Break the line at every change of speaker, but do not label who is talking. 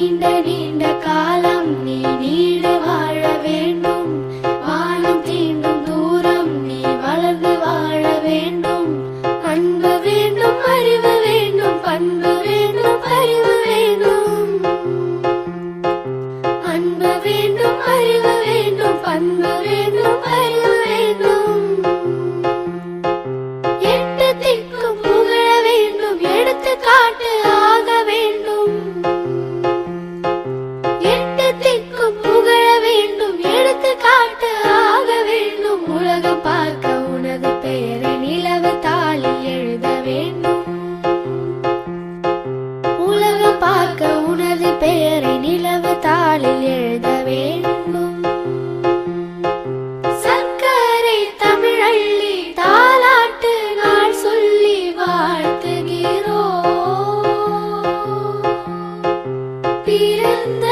நீண்ட நீண்ட காலம் நீ நீடு வாழ வேண்டும். வானம் தீண்டும் தூரம் நீ வளர்ந்து வாழ வேண்டும். அன்பு வேண்டும், அறிவு வேண்டும், பண்பு வேண்டும், அறிவு வேண்டும். அன்பு வேண்டும், அறிவு வேண்டும், பண்பு வேண்டும், அறிவு வேண்டும். எட்டு திக்கும் புகழ வேண்டும், எடுத்துக்காட்டு ஆக வேண்டும். எட்டு திக்கும் புகழ வேண்டும், எடுத்துக்காட்டு ஆக வேண்டும். உலகம் பார்க்க உனது பெயரை நிலவு தாளில் எழுத வேண்டும். உலகம் பார்க்க உனது பெயரை நிலவு தாளில் எழுத வேண்டும். சர்க்கரை தமிழள்ளி தாலாட்டு நாள் சொல்லி வாழ்த்துகிறோம். பிறந்த